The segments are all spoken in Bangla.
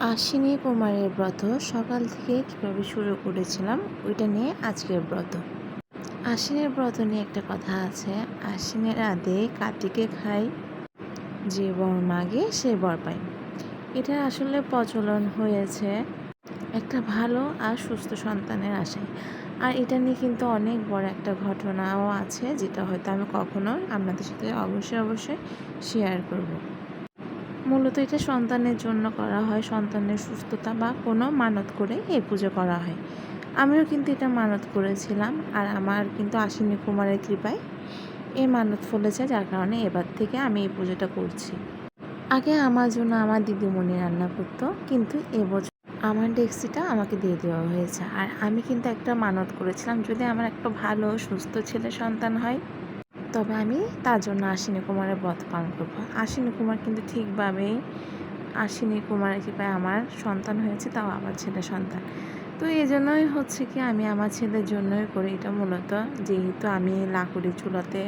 আশ্বিনী কুমারের ব্রত সকাল থেকে কীভাবে শুরু করেছিলাম ওইটা নিয়ে আজকের ব্রত। আশ্বিনের ব্রত নিয়ে একটা কথা আছে, আশ্বিনের আদে কার্তিকে খাই, যে বর মাগে সে বর পায়। এটা আসলে প্রচলন হয়েছে একটা ভালো আর সুস্থ সন্তানের আশায়। আর এটা নিয়ে কিন্তু অনেক বড় একটা ঘটনাও আছে, যেটা হয়তো আমি কখনো আপনাদের সাথে অবশ্যই শেয়ার করব। মূলত এটা সন্তানের জন্য করা হয়, সন্তানের সুস্থতা বা কোনো মানত করে এই পুজো করা হয়। আমিও কিন্তু এটা মানত করেছিলাম, আর আমার কিন্তু আশ্বিনী কুমারের কৃপায় এই মানত ফলেছে, যার কারণে এবার থেকে আমি এই পুজোটা করছি। আগে আমার জন্য আমার দিদিমণি রান্না করতো, কিন্তু এবছর আমার ডেক্সিটা আমাকে দিয়ে দেওয়া হয়েছে। আর আমি কিন্তু একটা মানত করেছিলাম, যদি আমার একটা ভালো সুস্থ ছেলে সন্তান হয় তবে আমি তার জন্য আশ্বিনী কুমারের ব্রত পালন করবো। আশ্বিনী কুমার কিন্তু ঠিকভাবেই আশ্বিনী কুমারের কৃপায় আমার সন্তান হয়েছে, তাও আমার ছেলে সন্তান। তো এই জন্যই হচ্ছে কি আমি আমার ছেলের জন্যই করি এটা মূলত। যেহেতু আমি লাকড়ি চুলাতে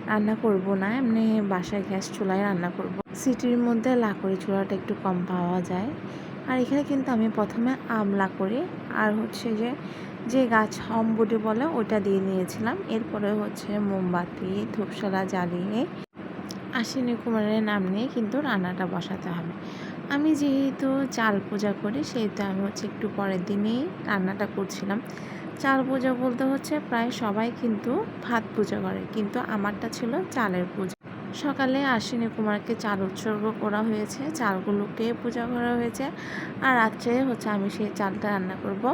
রান্না করব না, এমনি বাসায় গ্যাস চুলায় রান্না করব। সিটির মধ্যে লাকড়ি চুলাটা একটু কম পাওয়া যায়। আর এখানে কিন্তু আমি প্রথমে আমলা করি, আর হচ্ছে যে গাছ অম্বুটি বলে ওটা দিয়ে নিয়েছিলাম। এরপরে হচ্ছে মোমবাতি ধূপশালা জ্বালিয়ে আশ্বিনী কুমারের নাম নিয়ে কিন্তু রান্নাটা বসাতে হবে। আমি যেহেতু চাল পূজা করি, সেহেতু আমি হচ্ছে একটু পরের দিনেই রান্নাটা করছিলাম। চাল পূজা বলতে হচ্ছে প্রায় সবাই কিন্তু ভাত পূজা করে, কিন্তু আমারটা ছিল চালের পূজা। সকালে আশ্বিনী কুমারকে চাল উৎসর্গ করা হয়েছে, চালগুলোকে পূজা করা হয়েছে। আর রাত্রে হচ্ছে আমি সেই চালটা রান্না করব।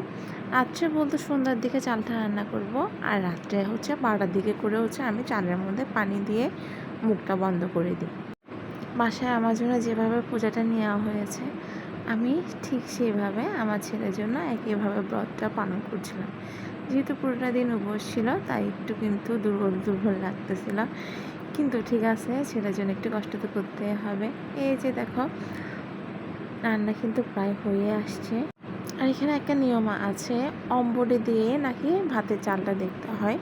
রাত্রে বলতে সন্ধ্যার দিকে চালটা রান্না করব, আর রাত্রে হচ্ছে 12টার দিকে করে হচ্ছে আমি চালের মধ্যে পানি দিয়ে মুখটা বন্ধ করে দিই। বাসায় আমার জন্য যেভাবে পূজাটা নেওয়া হয়েছে, আমি ঠিক সেইভাবে আমার ছেলের জন্য একইভাবে ব্রতটা পালন করছিলাম। যেহেতু পুরোটা দিন উপোস ছিল, তাই একটু কিন্তু দুর্বল লাগতেছিল, কিন্তু ঠিক আছে, ছেলের জন্য একটু কষ্ট তো করতে হবে। এই যে দেখো, রান্না কিন্তু প্রায় হয়ে আসছে। আর এখানে একটা নিয়ম আছে, অম্বরে দিয়ে নাকি ভাতের চালটা দেখতে হয়,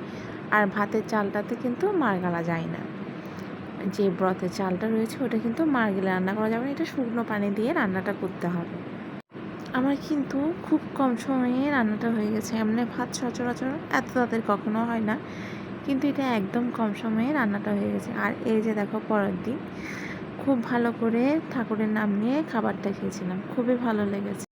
আর ভাতের চালটাতে কিন্তু মার গালা যায় না। যে ব্রতের চালটা রয়েছে ওটা কিন্তু মার গেলে রান্না করা যাবে না, এটা শুকনো পানি দিয়ে রান্নাটা করতে হবে। আমার কিন্তু খুব কম সময়ে রান্নাটা হয়ে গেছে। এমনি ভাত সচরাচর এত তাড়াতাড়ি কখনো হয় না, কিন্তু এটা একদম কম সময়ে রান্নাটা হয়ে গেছে। আর এই যে দেখো, পরের দিন খুব ভালো করে ঠাকুরের নাম নিয়ে খাবারটা খেয়েছিলাম, খুবই ভালো লেগেছে।